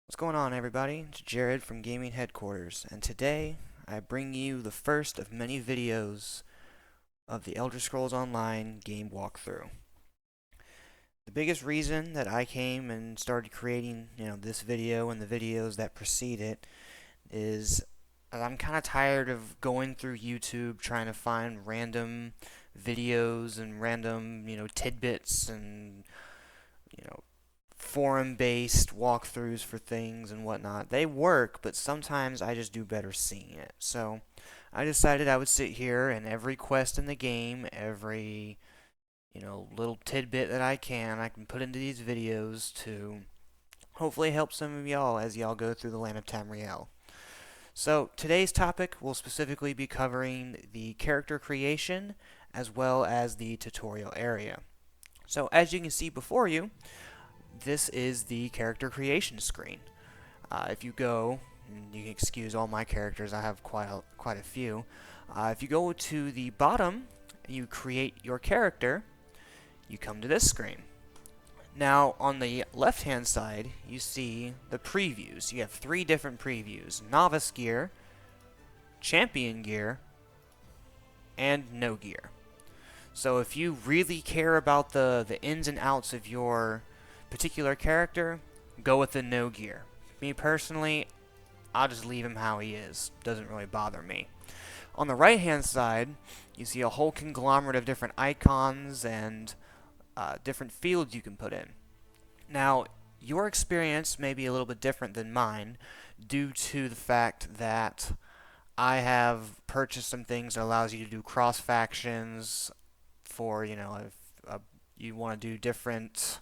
What's going on, everybody? It's Jared from Gaming Headquarters, and today I bring you the first of many videos of the Elder Scrolls Online game walkthrough. The biggest reason that I came and started creating, this video and the videos that precede it is I'm kind of tired of going through YouTube trying to find random videos and random, tidbits and, you know, forum-based walkthroughs for things and whatnot. They work, but sometimes I just do better seeing it. So I decided I would sit here and every quest in the game, every little tidbit that I can put into these videos to hopefully help some of y'all as y'all go through the land of Tamriel. So today's topic will specifically be covering the character creation as well as the tutorial area. So as you can see before you, this is the character creation screen. If you go, and you can excuse all my characters, I have quite a few. If you go to the bottom and you create your character, you come to this screen. Now, on the left-hand side, you see the previews. You have three different previews: Novice Gear, Champion Gear, and No Gear. So if you really care about the ins and outs of your particular character, go with the No Gear. Me personally, I'll just leave him how he is. Doesn't really bother me. On the right hand side, you see a whole conglomerate of different icons and different fields you can put in. Now, your experience may be a little bit different than mine due to the fact that I have purchased some things that allows you to do cross factions for, if you want to do different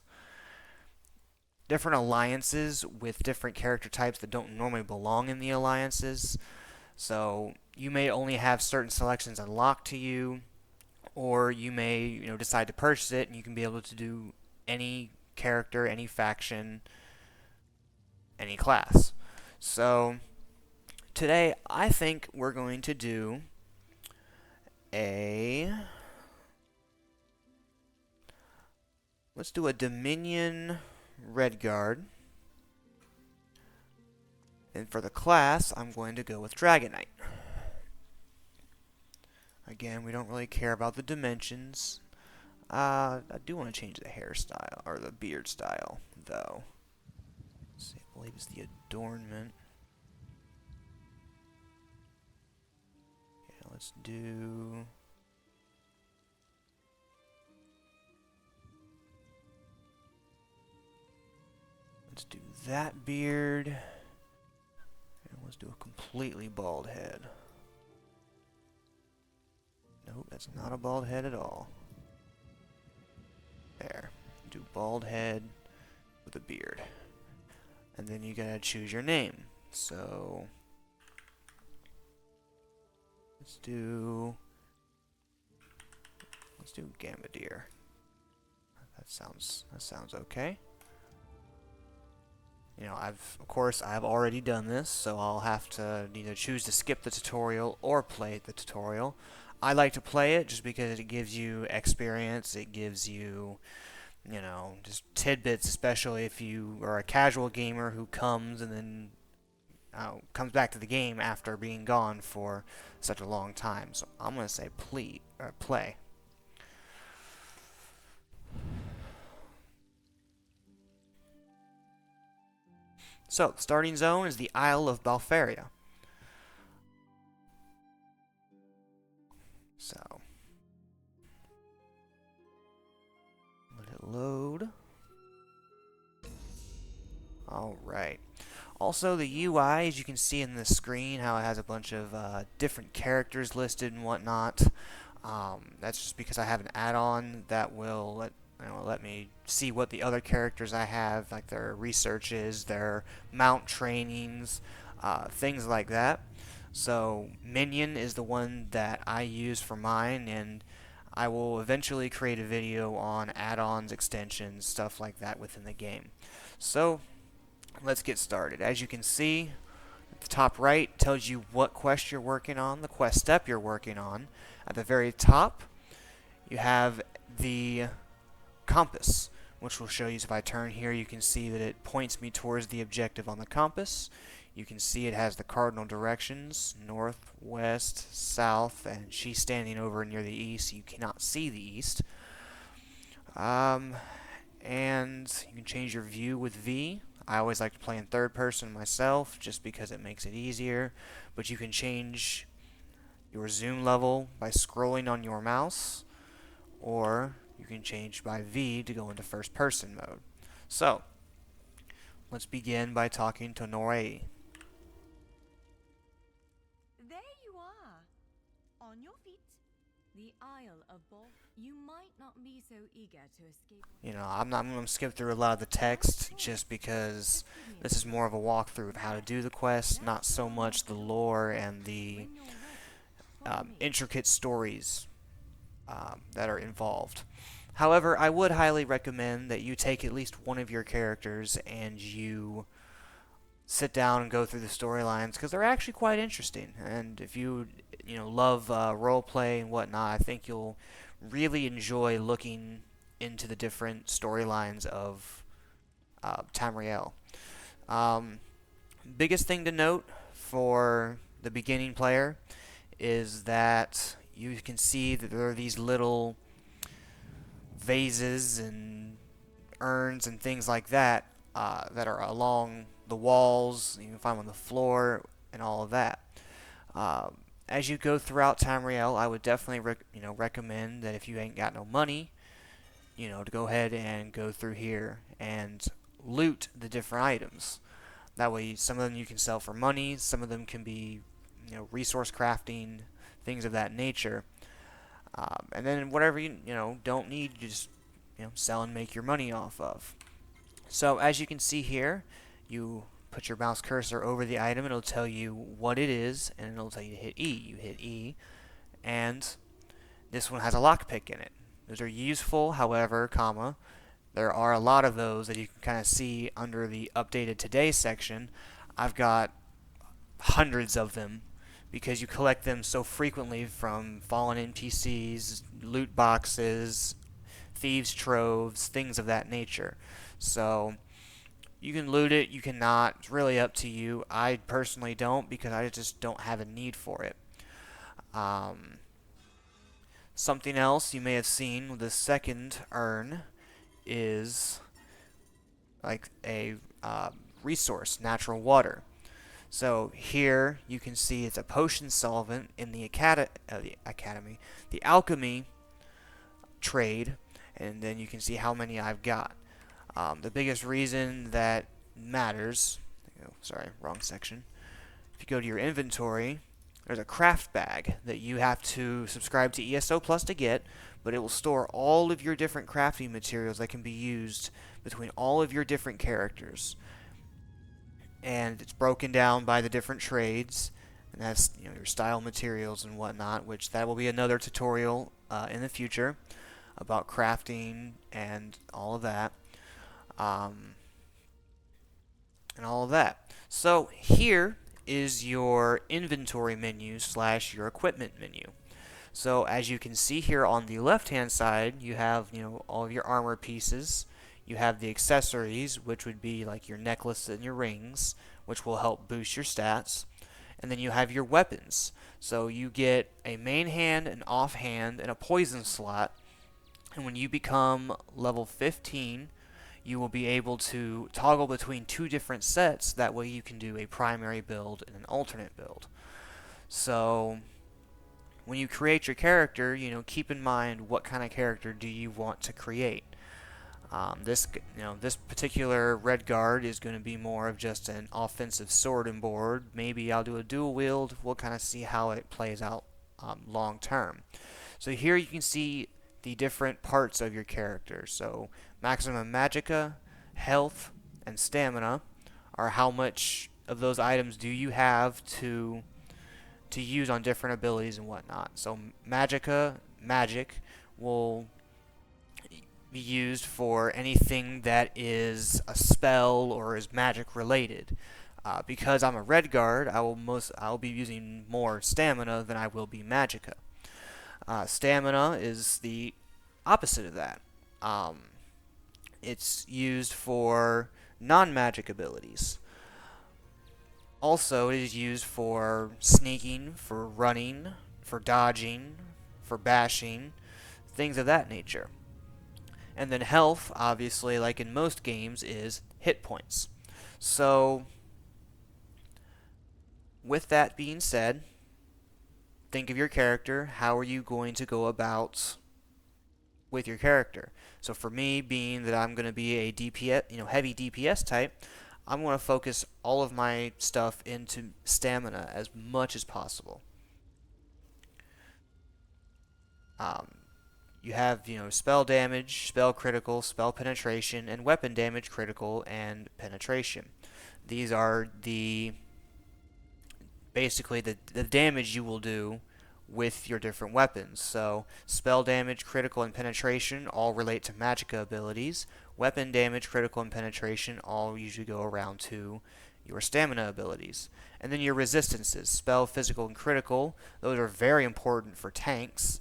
alliances with different character types that don't normally belong in the alliances. So you may only have certain selections unlocked to you, or you may decide to purchase it and you can be able to do any character, any faction, any class. So today I think we're going to do let's do a Dominion Redguard. And for the class, I'm going to go with Dragon Knight. Again, we don't really care about the dimensions. I do want to change the hairstyle, or the beard style, though. Let's see, I believe it's the adornment. Yeah, let's do... Let's do that beard. And let's do a completely bald head. Nope, that's not a bald head at all. There. Do bald head with a beard. And then you gotta choose your name. So let's do Gamadir. That sounds okay. Of course I've already done this, so I'll have to either choose to skip the tutorial or play the tutorial. I like to play it just because it gives you experience, it gives you, just tidbits, especially if you are a casual gamer who comes and then comes back to the game after being gone for such a long time. So I'm going to say play. So, the starting zone is the Isle of Balfaria. So, let it load. Alright. Also, the UI, as you can see in the screen, how it has a bunch of different characters listed and whatnot. That's just because I have an add-on that will let me see what the other characters I have, like their researches, their mount trainings, things like that. So Minion is the one that I use for mine, and I will eventually create a video on add-ons, extensions, stuff like that within the game. So let's get started. As you can see, at the top right tells you what quest you're working on, the quest step you're working on. At the very top, you have the compass, which will show you if I turn here, you can see that it points me towards the objective on the compass. You can see it has the cardinal directions, north, west, south, and she's standing over near the east. You cannot see the east. And you can change your view with V. I always like to play in third person myself, just because it makes it easier. But you can change your zoom level by scrolling on your mouse, or you can change by V to go into first person mode. So, let's begin by talking to Norei. There you are, on your feet. The Isle of Bog. You might not be so eager to escape. I'm going to skip through a lot of the text just because this is more of a walkthrough of how to do the quest, not so much the lore and the intricate stories that are involved. However, I would highly recommend that you take at least one of your characters and you sit down and go through the storylines, because they're actually quite interesting. And if you love role play and whatnot, I think you'll really enjoy looking into the different storylines of Tamriel. Biggest thing to note for the beginning player is that you can see that there are these little vases and urns and things like that that are along the walls. You can find them on the floor and all of that. As you go throughout Tamriel, I would definitely recommend that if you ain't got no money, to go ahead and go through here and loot the different items. That way, some of them you can sell for money, some of them can be resource crafting, things of that nature. And then whatever you don't need, you just sell and make your money off of. So as you can see here, you put your mouse cursor over the item, it'll tell you what it is, and it'll tell you to hit E. You hit E, and this one has a lockpick in it. Those are useful, however, there are a lot of those that you can kind of see under the updated today section. I've got hundreds of them because you collect them so frequently from fallen NPCs, loot boxes, thieves' troves, things of that nature. So you can loot it, you cannot. It's really up to you. I personally don't, because I just don't have a need for it. Something else you may have seen with the second urn is like a resource, natural water. So here you can see it's a potion solvent in the alchemy trade, and then you can see how many I've got. The biggest reason that matters, sorry, wrong section. If you go to your inventory, there's a craft bag that you have to subscribe to ESO Plus to get, but it will store all of your different crafting materials that can be used between all of your different characters. And it's broken down by the different trades, and that's your style materials and whatnot, which that will be another tutorial in the future about crafting and all of that. So here is your inventory menu / your equipment menu. So as you can see here on the left hand side, you have all of your armor pieces. You have the accessories, which would be like your necklace and your rings, which will help boost your stats. And then you have your weapons. So you get a main hand, an offhand, and a poison slot. And when you become level 15, you will be able to toggle between two different sets. That way you can do a primary build and an alternate build. So when you create your character, keep in mind what kind of character do you want to create. This particular red guard is going to be more of just an offensive sword and board. Maybe I'll do a dual wield. We'll kind of see how it plays out long term. So here you can see the different parts of your character. So maximum magicka, health, and stamina are how much of those items do you have to use on different abilities and whatnot. So magicka, magic, will be used for anything that is a spell or is magic related. Because I'm a red guard, I'll be using more stamina than I will be magicka. Stamina is the opposite of that. It's used for non-magic abilities. Also, it is used for sneaking, for running, for dodging, for bashing, things of that nature. And then health, obviously, like in most games, is hit points. So, with that being said, think of your character. How are you going to go about with your character? So for me, being that I'm going to be a DPS, heavy DPS type, I'm going to focus all of my stuff into stamina as much as possible. Um, you have, spell damage, spell critical, spell penetration, and weapon damage, critical, and penetration. These are basically the damage you will do with your different weapons. So, spell damage, critical, and penetration all relate to magicka abilities. Weapon damage, critical, and penetration all usually go around to your stamina abilities. And then your resistances, spell, physical, and critical, those are very important for tanks.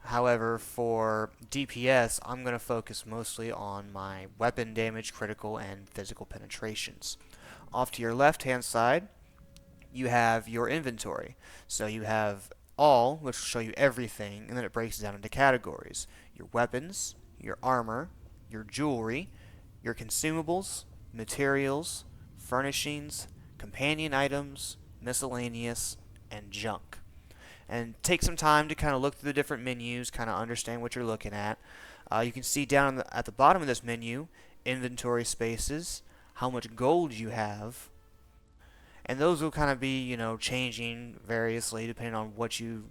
However, for DPS, I'm going to focus mostly on my weapon damage, critical, and physical penetrations. Off to your left-hand side, you have your inventory. So you have all, which will show you everything, and then it breaks down into categories. Your weapons, your armor, your jewelry, your consumables, materials, furnishings, companion items, miscellaneous, and junk. And take some time to kind of look through the different menus, kind of understand what you're looking at. You can see down at the bottom of this menu, inventory spaces, how much gold you have, and those will kind of be, changing variously depending on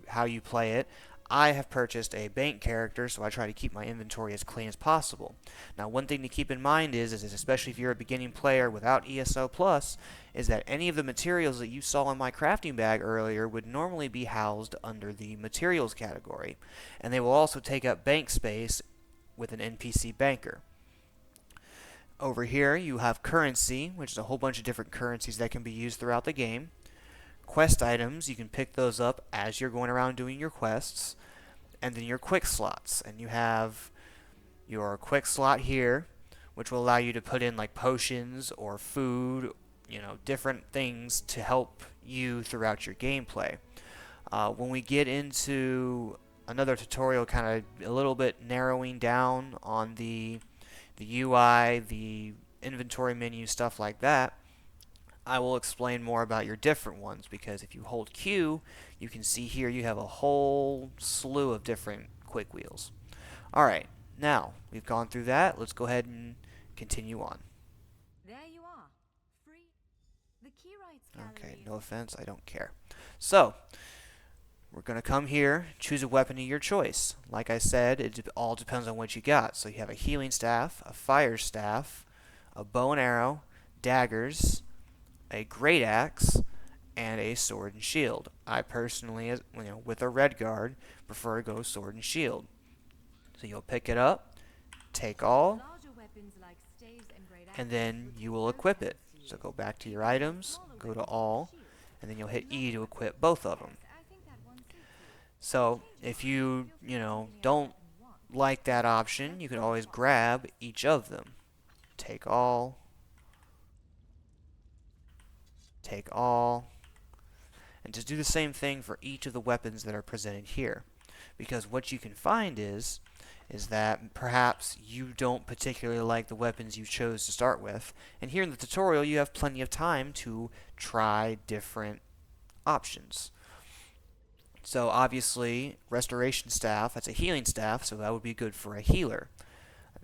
how you play it. I have purchased a bank character, so I try to keep my inventory as clean as possible. Now, one thing to keep in mind is especially if you're a beginning player without ESO Plus, is that any of the materials that you saw in my crafting bag earlier would normally be housed under the materials category, and they will also take up bank space with an NPC banker. Over here, you have currency, which is a whole bunch of different currencies that can be used throughout the game. Quest items, you can pick those up as you're going around doing your quests. And then your quick slots. And you have your quick slot here, which will allow you to put in like potions or food, different things to help you throughout your gameplay. When we get into another tutorial, kind of a little bit narrowing down on the UI, the inventory menu, stuff like that, I will explain more about your different ones, because if you hold Q, you can see here you have a whole slew of different quick wheels. Alright, now we've gone through that, let's go ahead and continue on. There you are. Free. The key rights Okay, gallery. no offense, I don't care. So, we're going to come here, choose a weapon of your choice. Like I said, it all depends on what you got. So you have a healing staff, a fire staff, a bow and arrow, daggers, a great axe, and a sword and shield. I personally, with a red guard, prefer to go sword and shield. So you'll pick it up, take all, Larger weapons like staves and great and axes then would you take will no equip it. defense to So you. go back to your But items, smaller go to weapons all, like shields and then you'll would hit not E to affect equip you. both of them. Yes, I think that one suits you. So Change your if mind. you, Feel free to continue on don't weapon one. like that option, you can always grab each of them. Take all, take all, and just do the same thing for each of the weapons that are presented here. Because what you can find is that perhaps you don't particularly like the weapons you chose to start with, and here in the tutorial you have plenty of time to try different options. So obviously, restoration staff, that's a healing staff, so that would be good for a healer.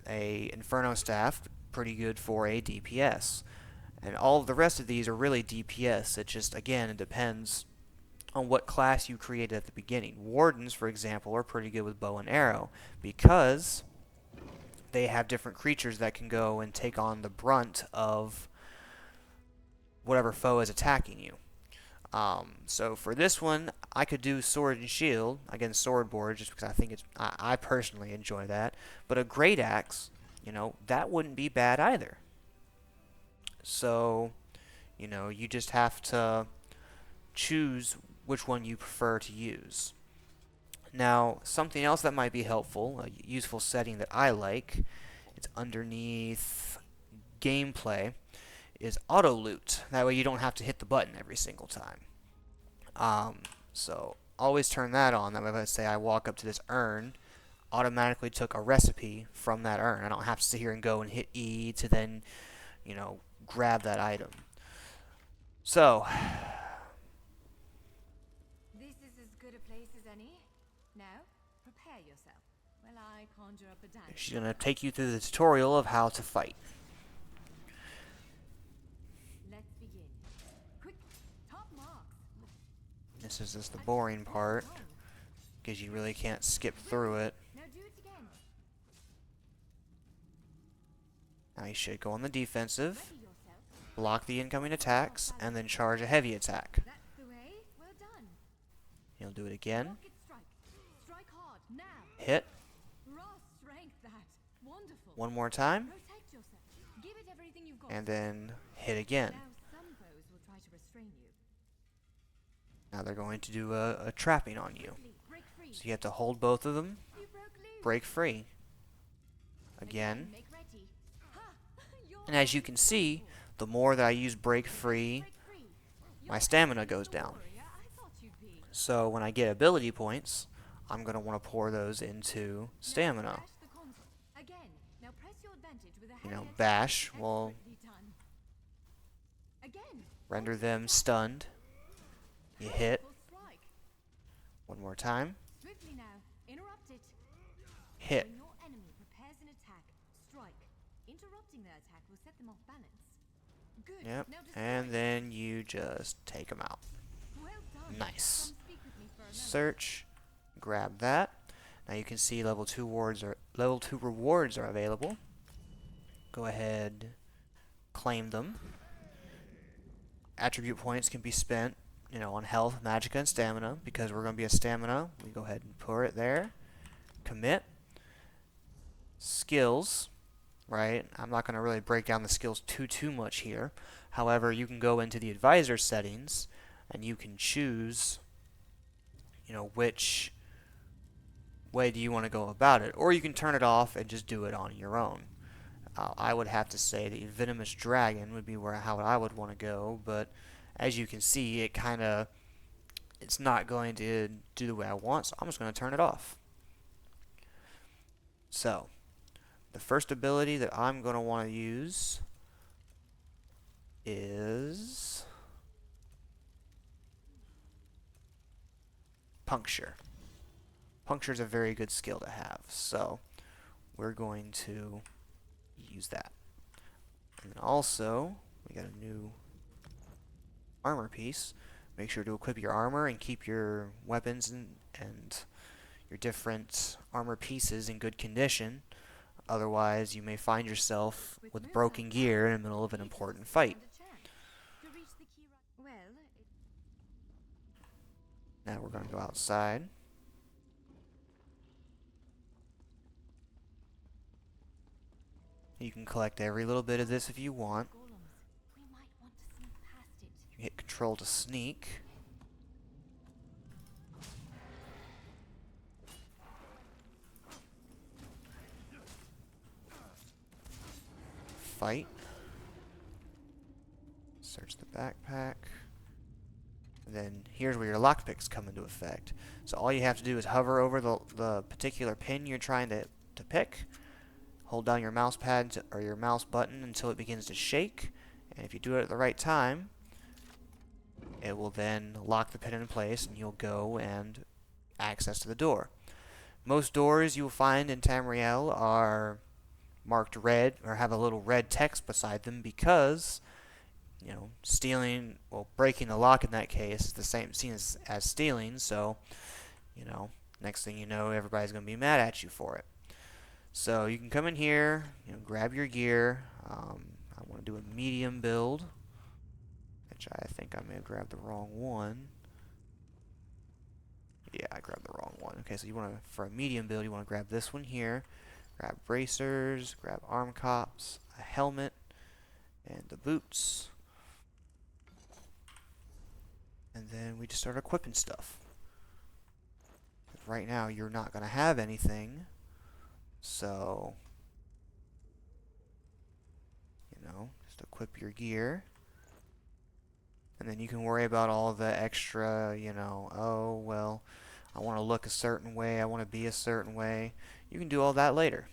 A inferno staff, pretty good for a DPS. And all of the rest of these are really DPS. It just, again, it depends on what class you created at the beginning. Wardens, for example, are pretty good with bow and arrow because they have different creatures that can go and take on the brunt of whatever foe is attacking you. So for this one, I could do sword and shield, again swordboard, just because I think I personally enjoy that. But a great axe, that wouldn't be bad either. So, you just have to choose which one you prefer to use. Now, something else that might be helpful, a useful setting that I like, it's underneath gameplay, is auto loot. That way you don't have to hit the button every single time. So always turn that on. That way, let's say I walk up to this urn, automatically took a recipe from that urn. I don't have to sit here and go and hit E to then, grab that item. So, This is as good a place as any. Now, prepare yourself. Well, I conjure up a dance. she's going to take you through the tutorial of how to fight. Let's begin. Quick, top marks. This is just the boring part, because you really can't skip through it. Now do it again. Now you should go on the defensive, Ready yourself. block the incoming attacks, and then charge a heavy attack. That's the way. Well done. You'll do it again. Rocket strike. Strike hard. Now. Hit. Raw strength that. Wonderful. One more time. Protect yourself. Give it everything you've got. And then hit again. Now some foes will try to restrain you. Now they're going to do a trapping on you. Break free. So you have to hold both of them, You broke loose. break free. Again. Make ready. Ha! You're And as you can see, the more that I use break free, break free. my stamina goes down. Warrior, I thought you'd be. So when I get ability points, I'm going to want to pour those into stamina. Now, bash the console. Again. Now press your advantage with a heavy attack. Bash will Expertly done. Again. render them stunned. You hit. Full strike. One more time. Swiftly now. Interrupt it. Hit. When your enemy prepares an attack, strike. Interrupting their attack will set them off balance. Good. Yep. Now destroy. And then you just take them out. Well done. Nice. Come speak with me for a moment. Search. Grab that. Now you can see level 2 rewards are available. Go ahead, claim them. Attribute points can be spent, on health, magicka, and stamina. Because we're going to be a stamina, we go ahead and pour it there. Commit. Skills, right? I'm not going to really break down the skills too much here. However, you can go into the advisor settings and you can choose, which way do you want to go about it, or you can turn it off and just do it on your own. I would have to say the venomous dragon would be how I would want to go, but as you can see, it's not going to do the way I want, so I'm just going to turn it off. So, the first ability that I'm going to want to use is Puncture. Puncture is a very good skill to have, so we're going to use that. And then also, we got a new armor piece. Make sure to equip your armor and keep your weapons and your different armor pieces in good condition. Otherwise, you may find yourself with broken gear in the middle of an important fight. Now we're going to go outside. You can collect every little bit of this if you want. We might want to sneak past it. You can hit control to sneak. Fight. Search the backpack. And then here's where your lockpicks come into effect. So all you have to do is hover over the particular pin you're trying to pick. Hold down your mouse pad or your mouse button until it begins to shake. And if you do it at the right time, it will then lock the pin in place and you'll go and access to the door. Most doors you will find in Tamriel are marked red or have a little red text beside them because stealing, breaking the lock in that case is the same seen as stealing, so next thing you know, everybody's going to be mad at you for it. So you can come in here, grab your gear. I want to do a medium build, which I think I may have grabbed the wrong one. Yeah, I grabbed the wrong one. Okay, so for a medium build, you want to grab this one here. Grab bracers, grab arm cops, a helmet, and the boots. And then we just start equipping stuff. Right now, you're not going to have anything. So, just equip your gear. And then you can worry about all the extra, oh, well, I want to look a certain way, I want to be a certain way. You can do all that later.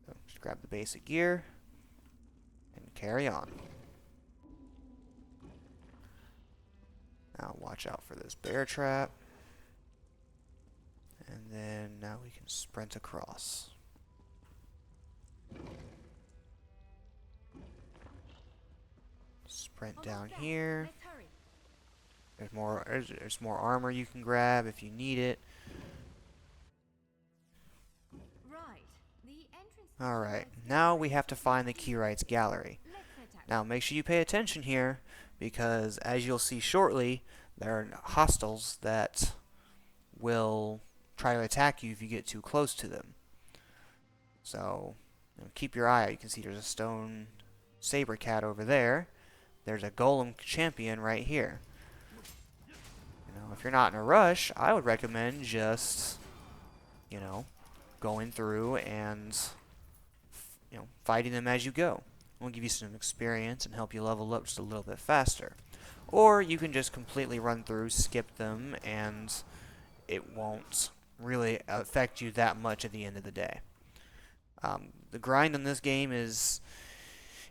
So just grab the basic gear and carry on. Now watch out for this bear trap. And then now we can sprint across. Sprint down here. There's more armor you can grab if you need it. Alright, now we have to find the Keyrights Gallery. Now make sure you pay attention here, because as you'll see shortly, there are hostiles that will try to attack you if you get too close to them. So keep your eye out. You can see there's a stone saber cat over there. There's a golem champion right here. If you're not in a rush, I would recommend just, going through and, fighting them as you go. It'll give you some experience and help you level up just a little bit faster. Or you can just completely run through, skip them, and it won't really affect you that much at the end of the day. The grind on this game it's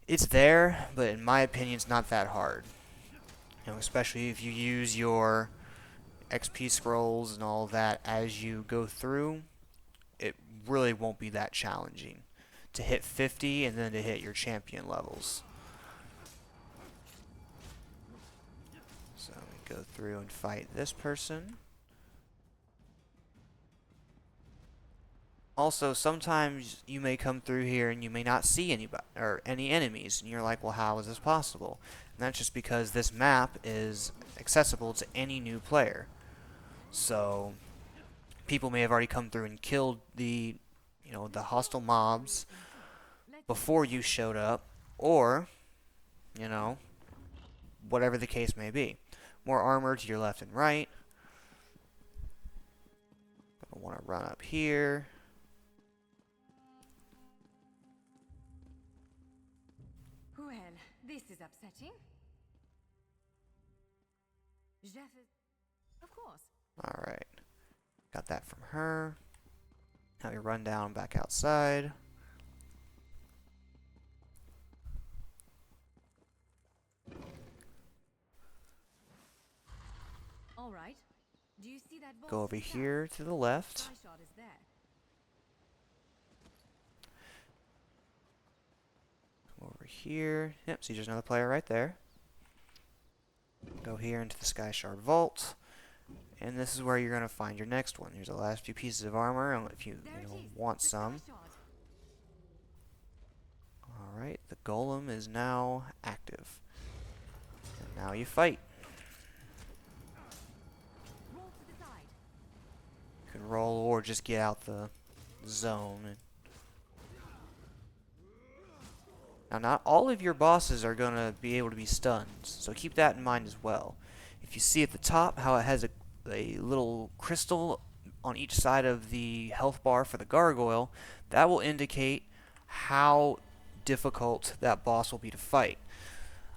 there, but in my opinion, it's not that hard. Especially if you use your XP scrolls and all that as you go through, it really won't be that challenging to hit 50 and then to hit your champion levels. So we go through and fight this person. Also, sometimes you may come through here and you may not see anybody or any enemies, and you're like, well, how is this possible? And that's just because this map is accessible to any new player. So people may have already come through and killed the hostile mobs before you showed up, or whatever the case may be. More armor to your left and right. I want to run up here. Well, this is upsetting. Of course. Alright. Got that from her. Now we run down back outside. Alright. Do you see that Go over here to the left. Come over here. Yep, see there's another player right there. Go here into the Sky Shard Vault. And this is where you're going to find your next one. Here's the last few pieces of armor, and if you want some. Alright, the golem is now active. And now you fight. You can roll or just get out the zone. Now, not all of your bosses are going to be able to be stunned, so keep that in mind as well. If you see at the top how it has a little crystal on each side of the health bar for the gargoyle, that will indicate how difficult that boss will be to fight.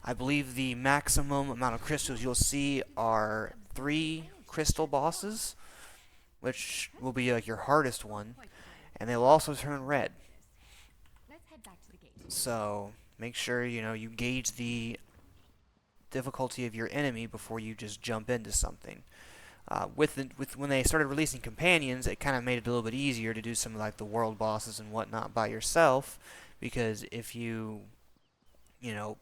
I believe the maximum amount of crystals you'll see are 3 crystal bosses, which will be like your hardest one, and they'll also turn red. So make sure you gauge the difficulty of your enemy before you just jump into something. When they started releasing companions, it kind of made it a little bit easier to do some of like the world bosses and whatnot by yourself, because if you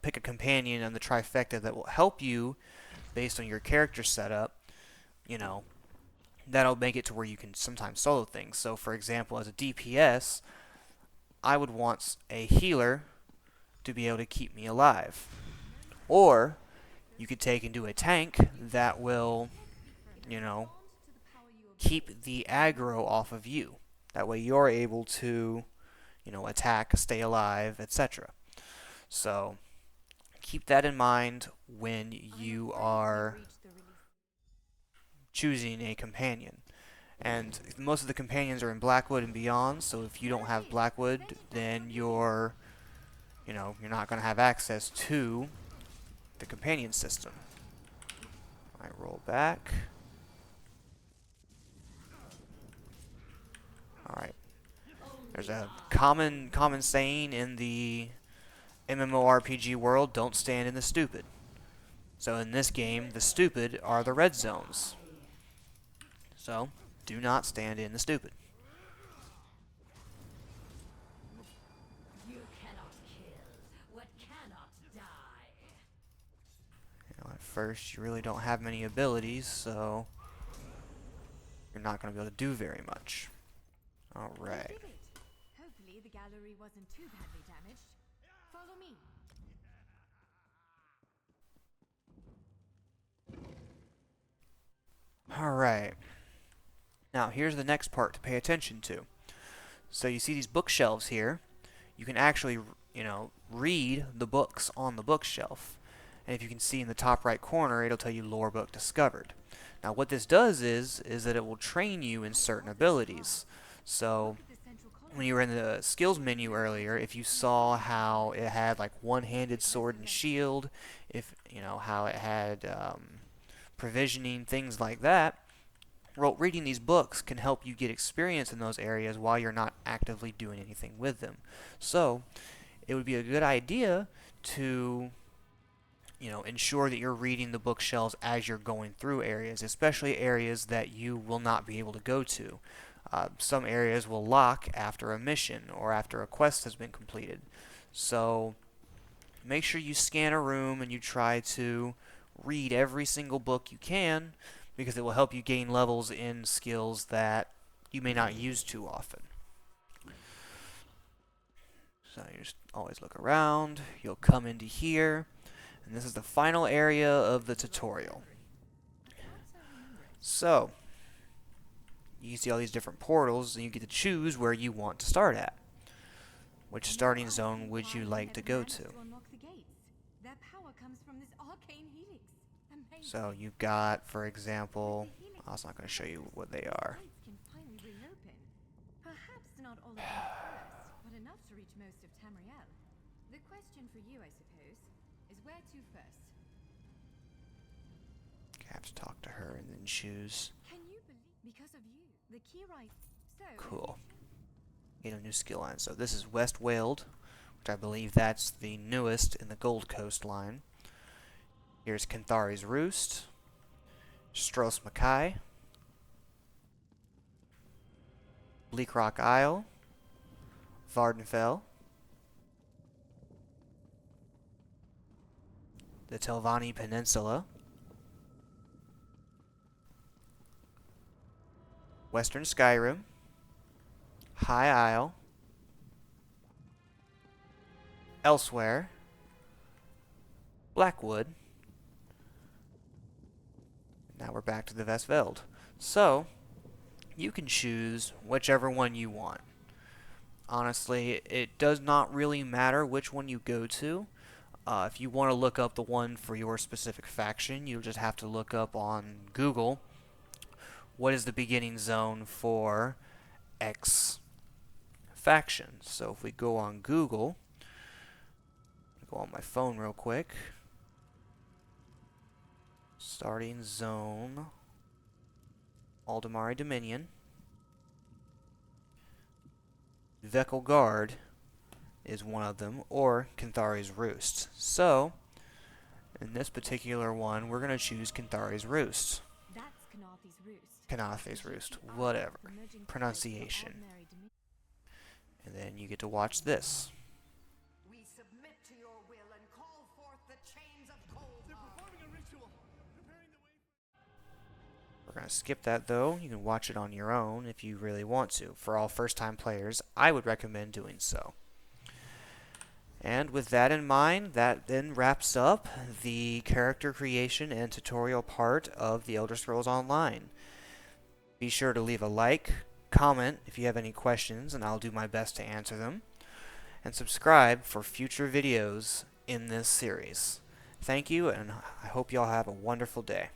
pick a companion on the trifecta that will help you based on your character setup, that'll make it to where you can sometimes solo things. So for example, as a DPS, I would want a healer to be able to keep me alive. Or you could take and do a tank that will keep the aggro off of you. That way you're able to, attack, stay alive, etc. So keep that in mind when you are choosing a companion. And most of the companions are in Blackwood and beyond, so if you don't have Blackwood, then your you're not going to have access to the companion system. Alright, roll back. Alright. There's a common saying in the MMORPG world, don't stand in the stupid. So in this game, the stupid are the red zones. So, do not stand in the stupid. You cannot kill what cannot die. At first, you really don't have many abilities, so you're not going to be able to do very much. Alright. You did it. Hopefully the gallery wasn't too badly damaged. Follow me. Alright. Now, here's the next part to pay attention to. So you see these bookshelves here. You can actually, read the books on the bookshelf. And if you can see in the top right corner, it'll tell you lore book discovered. Now, what this does is that it will train you in certain abilities. So, when you were in the skills menu earlier, if you saw how it had like one-handed sword and shield, if how it had provisioning, things like that, well, reading these books can help you get experience in those areas while you're not actively doing anything with them. So, it would be a good idea to ensure that you're reading the bookshelves as you're going through areas, especially areas that you will not be able to go to. Some areas will lock after a mission or after a quest has been completed. So make sure you scan a room and you try to read every single book you can, because it will help you gain levels in skills that you may not use too often. So you just always look around, you'll come into here, and this is the final area of the tutorial. So, you see all these different portals, and you get to choose where you want to start at. Which starting zone would you like to go to? Their power comes from this arcane helix. Amazing. So you've got, for example, I was not going to show you what they are. Can finally reopen. Perhaps not all of them first, but enough to reach most of Tamriel. The question for you, I suppose, is where to first? I have to talk to her and then choose. Can you believe? Because of you, the key right. So Cool. Get a new skill line. So this is West Weald, which I believe that's the newest in the Gold Coast line. Here's Kenthari's Roost, Stros Mackay, Bleak Rock Isle, Vardenfell, the Telvanni Peninsula, Western Skyrim, High Isle, Elsewhere, Blackwood. Now we're back to the Vestveld. So, you can choose whichever one you want. Honestly, it does not really matter which one you go to. If you want to look up the one for your specific faction, you'll just have to look up on Google what is the beginning zone for X faction. So if we go on Google, go on my phone real quick. Starting zone, Aldemari Dominion. Vekelgard is one of them, or Kenthari's Roost. So, in this particular one, we're going to choose Kenthari's Roost. that's Knathi's Roost. Knathi's Roost, whatever. Pronunciation. And then you get to watch this. We submit to your will and call forth the chains of cold. They're performing a ritual, preparing the way. We're going to skip that though. You can watch it on your own if you really want to. For all first-time players, I would recommend doing so. And with that in mind, that then wraps up the character creation and tutorial part of the Elder Scrolls Online. Be sure to leave a like, comment if you have any questions, and I'll do my best to answer them. And subscribe for future videos in this series. Thank you, and I hope you all have a wonderful day.